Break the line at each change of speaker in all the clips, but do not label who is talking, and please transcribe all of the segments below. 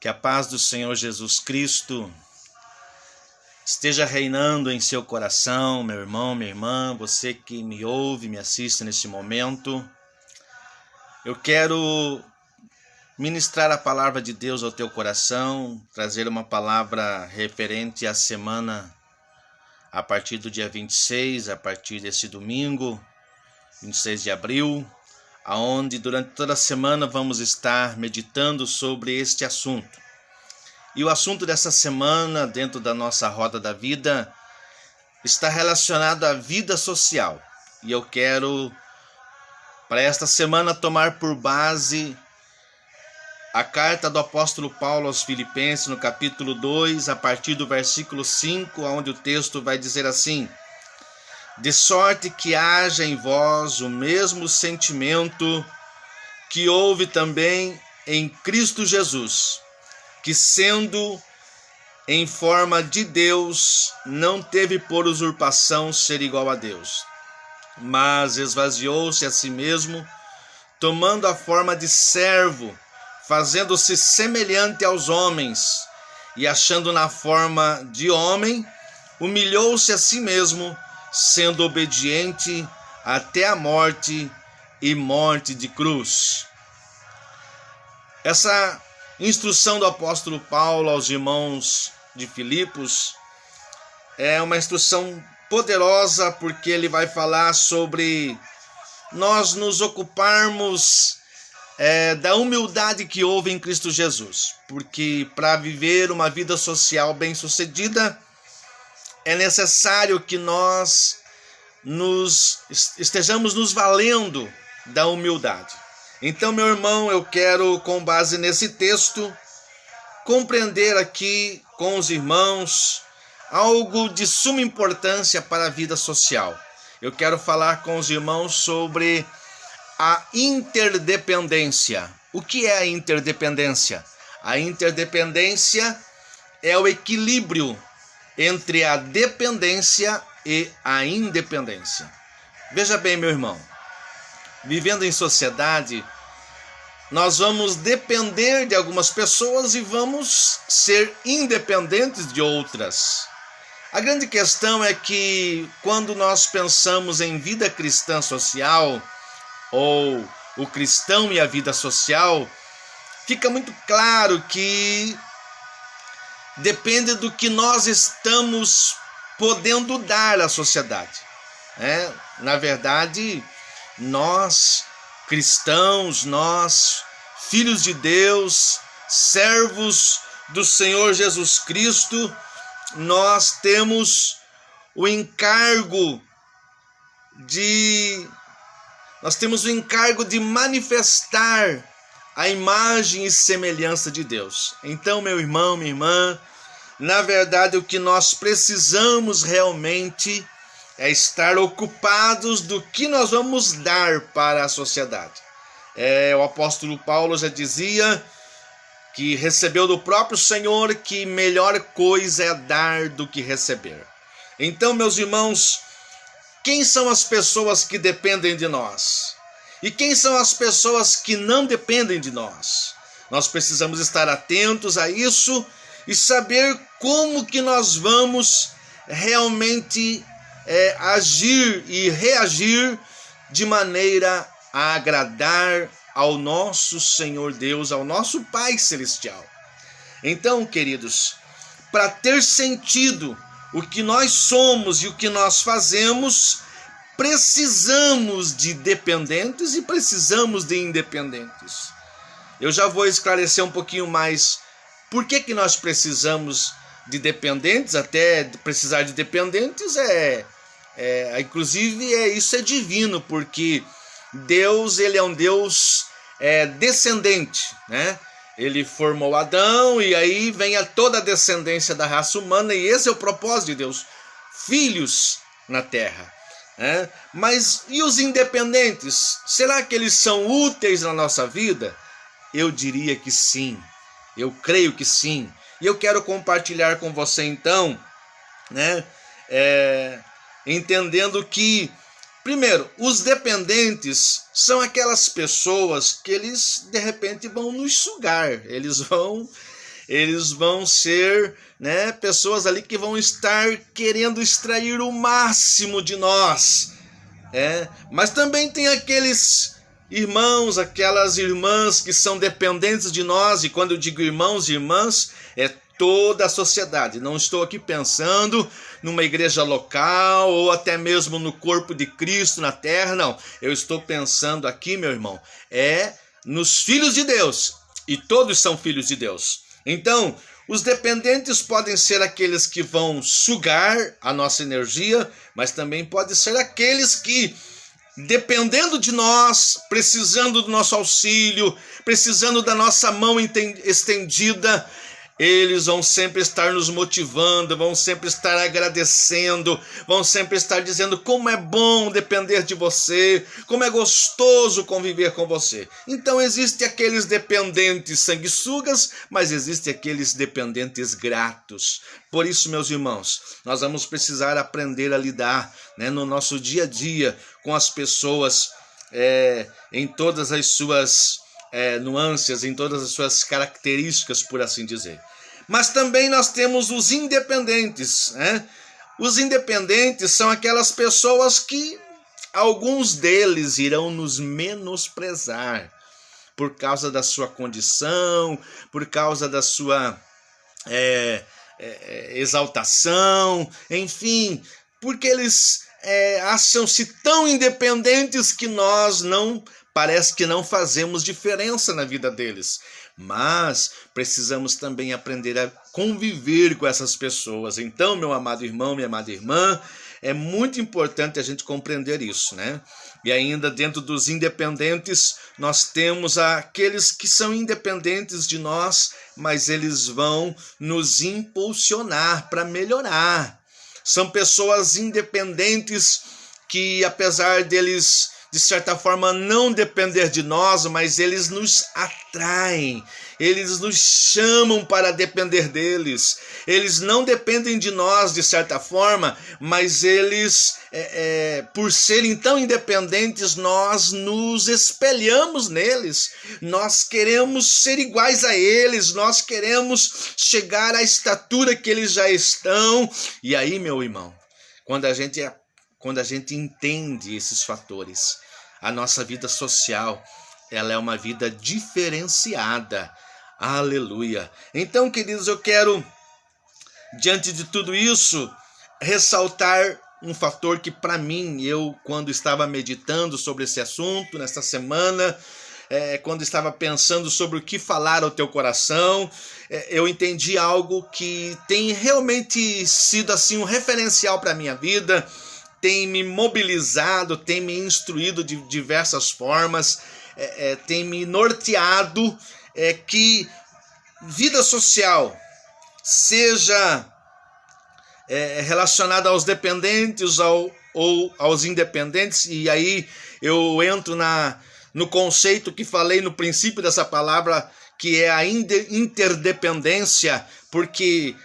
Que a paz do Senhor Jesus Cristo esteja reinando em seu coração, meu irmão, minha irmã, você que me ouve, me assiste neste momento. Eu quero ministrar a palavra de Deus ao teu coração, trazer uma palavra referente à semana a partir do dia 26, a partir desse domingo, 26 de abril, aonde durante toda a semana vamos estar meditando sobre este assunto. E o assunto dessa semana, dentro da nossa roda da vida, está relacionado à vida social. E eu quero, para esta semana, tomar por base a carta do apóstolo Paulo aos Filipenses, no capítulo 2, a partir do versículo 5, onde o texto vai dizer assim: de sorte que haja em vós o mesmo sentimento que houve também em Cristo Jesus, que sendo em forma de Deus, não teve por usurpação ser igual a Deus, mas esvaziou-se a si mesmo, tomando a forma de servo, fazendo-se semelhante aos homens, e achando na forma de homem, humilhou-se a si mesmo, sendo obediente até a morte e morte de cruz. Essa instrução do apóstolo Paulo aos irmãos de Filipos é uma instrução poderosa, porque ele vai falar sobre nós nos ocuparmos da humildade que houve em Cristo Jesus, porque para viver uma vida social bem-sucedida é necessário que nós estejamos nos valendo da humildade. Então, meu irmão, eu quero, com base nesse texto, compreender aqui com os irmãos algo de suma importância para a vida social. Eu quero falar com os irmãos sobre a interdependência. O que é a interdependência? A interdependência é o equilíbrio entre a dependência e a independência. Veja bem, meu irmão, vivendo em sociedade, nós vamos depender de algumas pessoas e vamos ser independentes de outras. A grande questão é que quando nós pensamos em vida cristã social, ou o cristão e a vida social, fica muito claro que depende do que nós estamos podendo dar à sociedade. Na verdade, nós cristãos, nós filhos de Deus, servos do Senhor Jesus Cristo, nós temos o encargo de manifestar a imagem e semelhança de Deus. Então, meu irmão, minha irmã, na verdade, o que nós precisamos realmente é estar ocupados do que nós vamos dar para a sociedade. O apóstolo Paulo já dizia que recebeu do próprio Senhor que melhor coisa é dar do que receber. Então, meus irmãos, quem são as pessoas que dependem de nós? E quem são as pessoas que não dependem de nós? Nós precisamos estar atentos a isso e saber como que nós vamos realmente agir e reagir de maneira a agradar ao nosso Senhor Deus, ao nosso Pai Celestial. Então, queridos, para ter sentido o que nós somos e o que nós fazemos, precisamos de dependentes e precisamos de independentes. Eu já vou esclarecer um pouquinho mais por que nós precisamos de dependentes. Até precisar de dependentes inclusive isso é divino, porque Deus, ele é um Deus descendente, né? Ele formou Adão e aí vem toda a descendência da raça humana, e esse é o propósito de Deus, filhos na terra. Mas e os independentes? Será que eles são úteis na nossa vida? Eu diria que sim, eu creio que sim. E eu quero compartilhar com você então, entendendo que, primeiro, os dependentes são aquelas pessoas que eles de repente vão nos sugar, eles vão eles vão ser, né, pessoas ali que vão estar querendo extrair o máximo de nós. Mas também tem aqueles irmãos, aquelas irmãs que são dependentes de nós, e quando eu digo irmãos e irmãs, é toda a sociedade. Não estou aqui pensando numa igreja local ou até mesmo no corpo de Cristo na terra, não. Eu estou pensando aqui, meu irmão, nos filhos de Deus, e todos são filhos de Deus. Então, os dependentes podem ser aqueles que vão sugar a nossa energia, mas também podem ser aqueles que, dependendo de nós, precisando do nosso auxílio, precisando da nossa mão estendida, eles vão sempre estar nos motivando, vão sempre estar agradecendo, vão sempre estar dizendo como é bom depender de você, como é gostoso conviver com você. Então existem aqueles dependentes sanguessugas, mas existem aqueles dependentes gratos. Por isso, meus irmãos, nós vamos precisar aprender a lidar, né, no nosso dia a dia com as pessoas em todas as suas nuances, em todas as suas características, por assim dizer. Mas também nós temos os independentes, né? Os independentes são aquelas pessoas que alguns deles irão nos menosprezar por causa da sua condição, por causa da sua exaltação, enfim, porque eles acham-se tão independentes que nós parece que não fazemos diferença na vida deles. Mas precisamos também aprender a conviver com essas pessoas. Então, meu amado irmão, minha amada irmã, é muito importante a gente compreender isso, né? E ainda dentro dos independentes, nós temos aqueles que são independentes de nós, mas eles vão nos impulsionar para melhorar. São pessoas independentes que, apesar deles, de certa forma, não depender de nós, mas eles nos atraem, eles nos chamam para depender deles. Eles não dependem de nós, de certa forma, mas eles, por serem tão independentes, nós nos espelhamos neles. Nós queremos ser iguais a eles, nós queremos chegar à estatura que eles já estão. E aí, meu irmão, quando a gente entende esses fatores, a nossa vida social, ela é uma vida diferenciada. Aleluia. Então, queridos, eu quero, diante de tudo isso, ressaltar um fator que, para mim, eu, quando estava meditando sobre esse assunto, nesta semana, quando estava pensando sobre o que falar ao teu coração, eu entendi algo que tem realmente sido assim um referencial para a minha vida, tem me mobilizado, tem me instruído de diversas formas, tem me norteado, que vida social seja relacionada aos dependentes ou aos independentes, e aí eu entro no conceito que falei no princípio dessa palavra, que é a interdependência, porque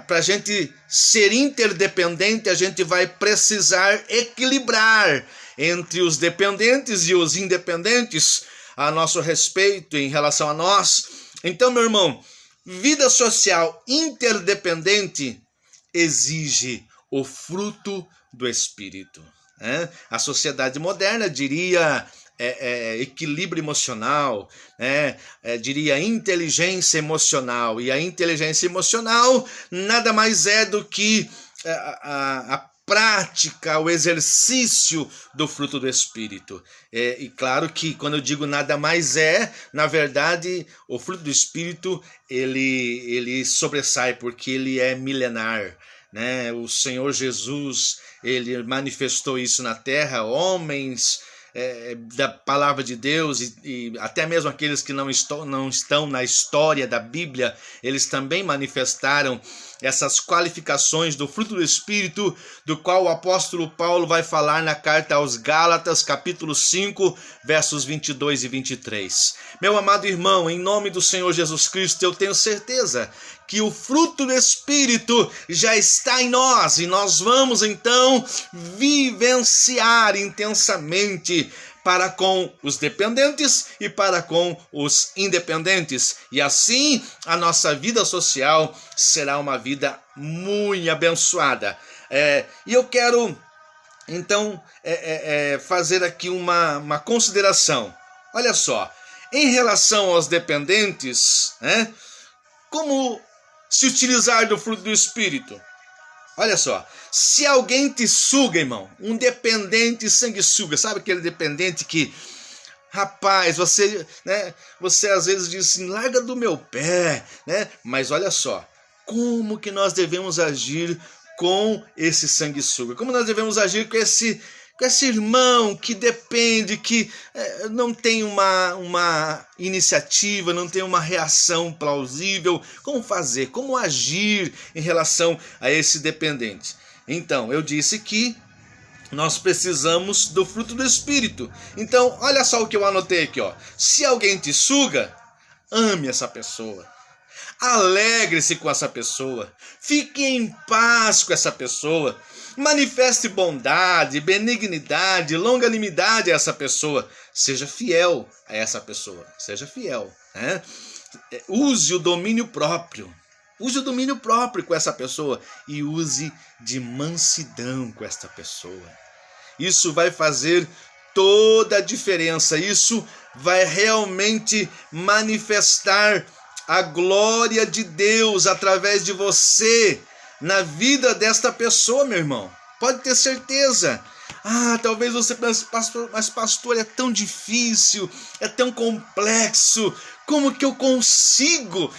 para a gente ser interdependente, a gente vai precisar equilibrar entre os dependentes e os independentes a nosso respeito, em relação a nós. Então, meu irmão, vida social interdependente exige o fruto do Espírito. A sociedade moderna diria equilíbrio emocional, diria inteligência emocional. E a inteligência emocional nada mais é do que a prática, o exercício do fruto do Espírito. E claro que quando eu digo nada mais na verdade, o fruto do Espírito, ele sobressai porque ele é milenar. O Senhor Jesus, ele manifestou isso na terra, homens da palavra de Deus e até mesmo aqueles que não estão na história da Bíblia, eles também manifestaram essas qualificações do fruto do Espírito, do qual o apóstolo Paulo vai falar na carta aos Gálatas, capítulo 5, versos 22 e 23. Meu amado irmão, em nome do Senhor Jesus Cristo, eu tenho certeza que o fruto do Espírito já está em nós, e nós vamos então vivenciar intensamente, para com os dependentes e para com os independentes. E assim a nossa vida social será uma vida muito abençoada. E eu quero então fazer aqui uma consideração. Olha só, em relação aos dependentes, como se utilizar do fruto do Espírito? Olha só, se alguém te suga, irmão, um dependente sanguessuga, sabe aquele dependente que, rapaz, você às vezes diz assim, larga do meu pé, Mas olha só, como que nós devemos agir com esse sanguessuga? Como nós devemos agir com esse irmão que depende, que não tem uma iniciativa, não tem uma reação plausível? Como fazer? Como agir em relação a esse dependente? Então, eu disse que nós precisamos do fruto do Espírito. Então, olha só o que eu anotei aqui, ó. Se alguém te suga, ame essa pessoa. Alegre-se com essa pessoa. Fique em paz com essa pessoa. Manifeste bondade, benignidade, longanimidade a essa pessoa. Seja fiel a essa pessoa. Seja fiel. Use o domínio próprio. Use o domínio próprio com essa pessoa. E use de mansidão com esta pessoa. Isso vai fazer toda a diferença. Isso vai realmente manifestar a glória de Deus através de você na vida desta pessoa, meu irmão. Pode ter certeza. Talvez você pense, mas pastor, é tão difícil, é tão complexo. Como que eu consigo,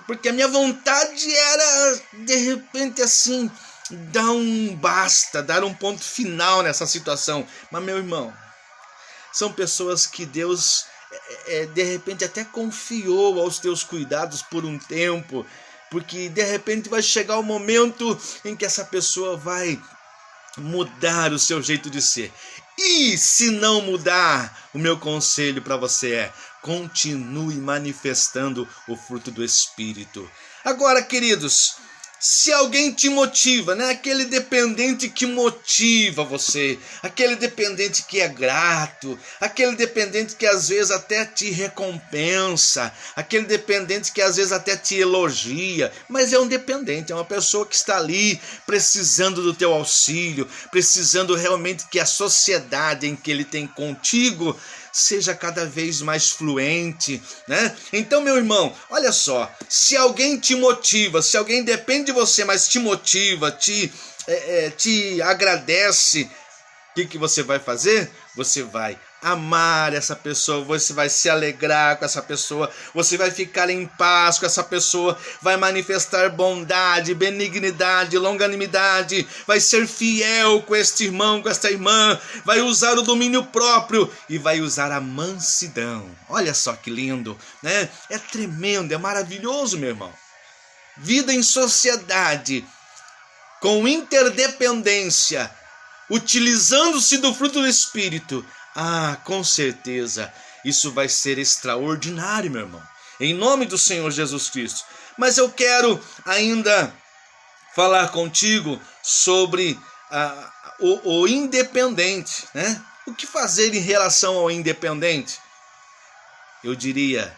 Porque a minha vontade era, de repente, assim, dar um basta, dar um ponto final nessa situação. Mas, meu irmão, são pessoas que Deus, de repente, até confiou aos teus cuidados por um tempo, porque de repente vai chegar o momento em que essa pessoa vai mudar o seu jeito de ser. E se não mudar, o meu conselho para você é: continue manifestando o fruto do Espírito. Agora, queridos, se alguém te motiva, aquele dependente que motiva você, aquele dependente que é grato, aquele dependente que às vezes até te recompensa, aquele dependente que às vezes até te elogia, mas é um dependente, é uma pessoa que está ali precisando do teu auxílio, precisando realmente que a sociedade em que ele tem contigo seja cada vez mais fluente, Então, meu irmão, olha só, se alguém te motiva, se alguém depende de você, mas te motiva, te agradece, o que você vai fazer? Você vai amar essa pessoa, você vai se alegrar com essa pessoa, você vai ficar em paz com essa pessoa, vai manifestar bondade, benignidade, longanimidade, vai ser fiel com este irmão, com esta irmã, vai usar o domínio próprio e vai usar a mansidão. Olha só que lindo, É tremendo, é maravilhoso, meu irmão. Vida em sociedade, com interdependência, utilizando-se do fruto do Espírito. Com certeza, isso vai ser extraordinário, meu irmão. Em nome do Senhor Jesus Cristo. Mas eu quero ainda falar contigo sobre o independente, O que fazer em relação ao independente? Eu diria,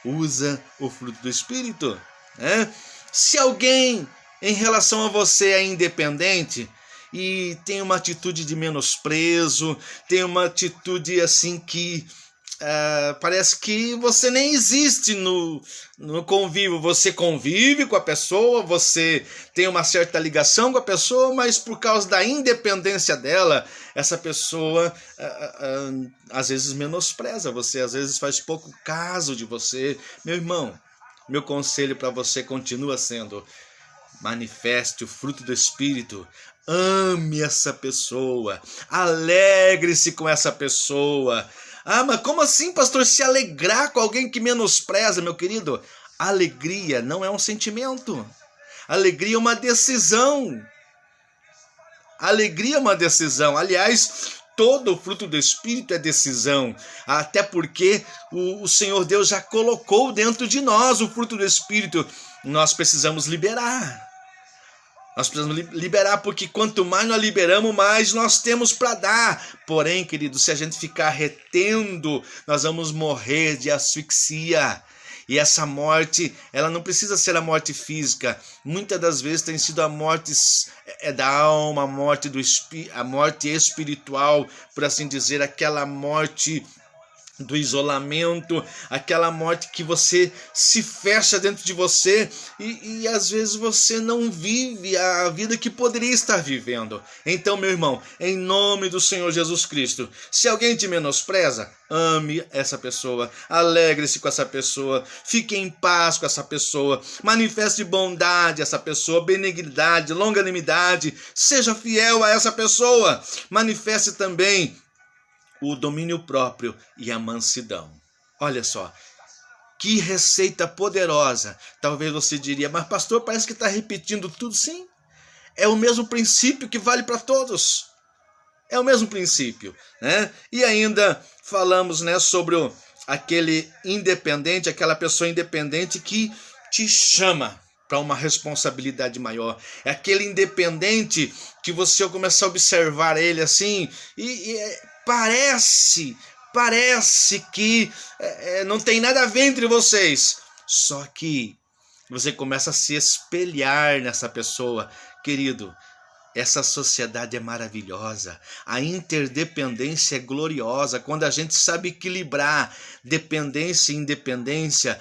usa o fruto do Espírito, Se alguém em relação a você é independente e tem uma atitude de menosprezo, tem uma atitude assim que parece que você nem existe no convívio. Você convive com a pessoa, você tem uma certa ligação com a pessoa, mas por causa da independência dela, essa pessoa às vezes menospreza você, às vezes faz pouco caso de você. Meu irmão, meu conselho para você continua sendo: manifeste o fruto do Espírito. Ame essa pessoa, alegre-se com essa pessoa. Mas como assim, pastor, se alegrar com alguém que menospreza? Meu querido, alegria não é um sentimento. Alegria é uma decisão. Alegria é uma decisão. Aliás, todo o fruto do Espírito é decisão. Até porque o Senhor Deus já colocou dentro de nós o fruto do Espírito. Nós precisamos liberar. Nós precisamos liberar, porque quanto mais nós liberamos, mais nós temos para dar. Porém, querido, se a gente ficar retendo, nós vamos morrer de asfixia. E essa morte, ela não precisa ser a morte física. Muitas das vezes tem sido a morte da alma, a morte espiritual, por assim dizer, aquela morte do isolamento, aquela morte que você se fecha dentro de você e às vezes você não vive a vida que poderia estar vivendo. Então, meu irmão, em nome do Senhor Jesus Cristo, se alguém te menospreza, ame essa pessoa, alegre-se com essa pessoa, fique em paz com essa pessoa, manifeste bondade a essa pessoa, benignidade, longanimidade, seja fiel a essa pessoa, manifeste também o domínio próprio e a mansidão. Olha só, que receita poderosa. Talvez você diria, mas pastor, parece que está repetindo tudo. Sim, é o mesmo princípio que vale para todos. É o mesmo princípio, né? E ainda falamos, né, sobre aquele independente, aquela pessoa independente que te chama para uma responsabilidade maior. É aquele independente que você começa a observar ele assim Parece que não tem nada a ver entre vocês. Só que você começa a se espelhar nessa pessoa. Querido, essa sociedade é maravilhosa. A interdependência é gloriosa. Quando a gente sabe equilibrar dependência e independência,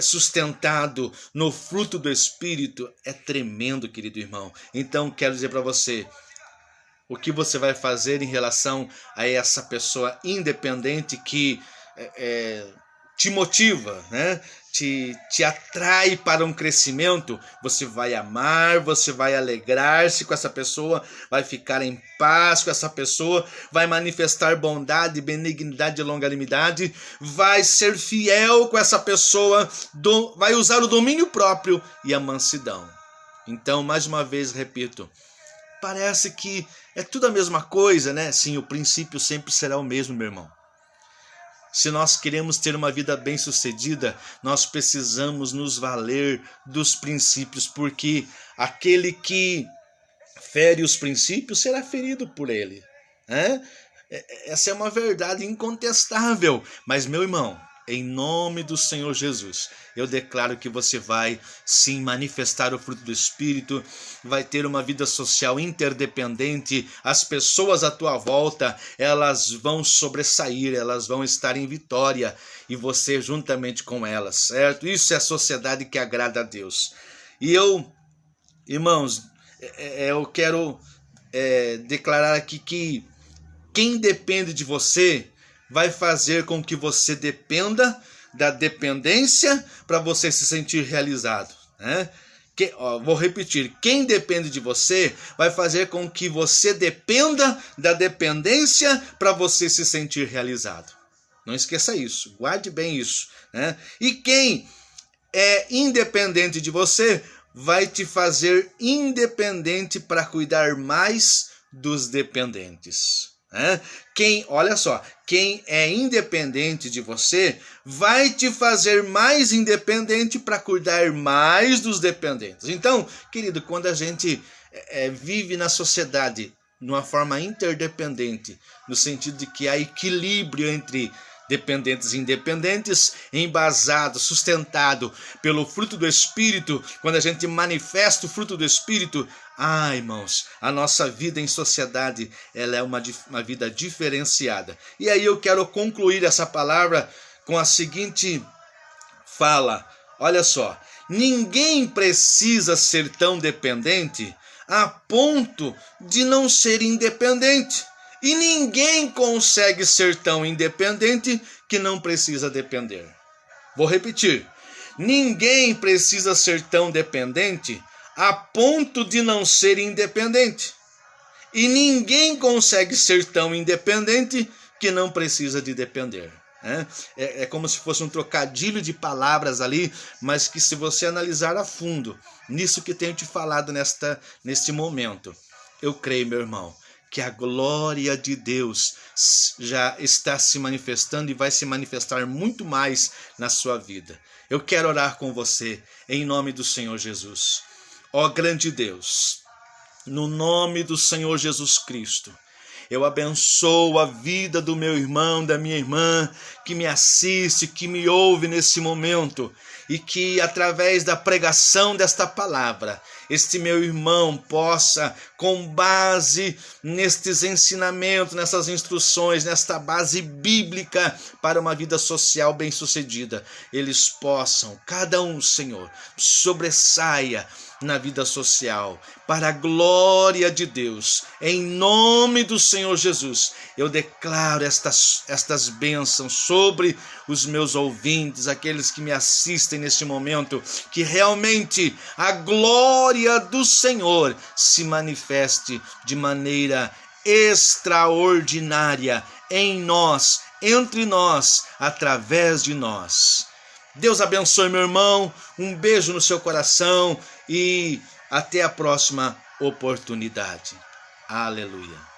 sustentado no fruto do Espírito, é tremendo, querido irmão. Então, quero dizer para você, o que você vai fazer em relação a essa pessoa independente que te motiva, né? te atrai para um crescimento? Você vai amar, você vai alegrar-se com essa pessoa, vai ficar em paz com essa pessoa, vai manifestar bondade, benignidade e longanimidade, vai ser fiel com essa pessoa, vai usar o domínio próprio e a mansidão. Então, mais uma vez, repito, parece que é tudo a mesma coisa, né? Sim, o princípio sempre será o mesmo, meu irmão. Se nós queremos ter uma vida bem-sucedida, nós precisamos nos valer dos princípios, porque aquele que fere os princípios será ferido por ele, né? Essa é uma verdade incontestável. Mas, meu irmão, em nome do Senhor Jesus, eu declaro que você vai sim manifestar o fruto do Espírito, vai ter uma vida social interdependente, as pessoas à tua volta, elas vão sobressair, elas vão estar em vitória e você juntamente com elas, certo? Isso é a sociedade que agrada a Deus. E irmãos, eu quero declarar aqui que quem depende de você vai fazer com que você dependa da dependência para você se sentir realizado, né? Vou repetir, quem depende de você vai fazer com que você dependa da dependência para você se sentir realizado. Não esqueça isso, guarde bem isso, né? E quem é independente de você vai te fazer independente para cuidar mais dos dependentes. Olha só, quem é independente de você vai te fazer mais independente para cuidar mais dos dependentes. Então, querido, quando a gente vive na sociedade de uma forma interdependente, no sentido de que há equilíbrio entre dependentes e independentes, embasado, sustentado pelo fruto do Espírito, quando a gente manifesta o fruto do Espírito, irmãos, a nossa vida em sociedade, ela é uma vida diferenciada. E aí eu quero concluir essa palavra com a seguinte fala, olha só, ninguém precisa ser tão dependente a ponto de não ser independente. E ninguém consegue ser tão independente que não precisa depender. Vou repetir. Ninguém precisa ser tão dependente a ponto de não ser independente. E ninguém consegue ser tão independente que não precisa de depender. É como se fosse um trocadilho de palavras ali, mas que se você analisar a fundo, nisso que tenho te falado neste momento, eu creio, meu irmão, que a glória de Deus já está se manifestando e vai se manifestar muito mais na sua vida. Eu quero orar com você em nome do Senhor Jesus. Ó grande Deus, No nome do Senhor Jesus Cristo, eu abençoo a vida do meu irmão, da minha irmã, que me assiste, que me ouve nesse momento, e que através da pregação desta palavra, este meu irmão possa, com base nestes ensinamentos, nessas instruções, nesta base bíblica para uma vida social bem-sucedida, eles possam, cada um, Senhor, sobressaia na vida social, para a glória de Deus. Em nome do Senhor Jesus, eu declaro estas bênçãos sobre os meus ouvintes, aqueles que me assistem neste momento, que realmente a glória do Senhor se manifeste de maneira extraordinária em nós, entre nós, através de nós. Deus abençoe, meu irmão, um beijo no seu coração e até a próxima oportunidade. Aleluia.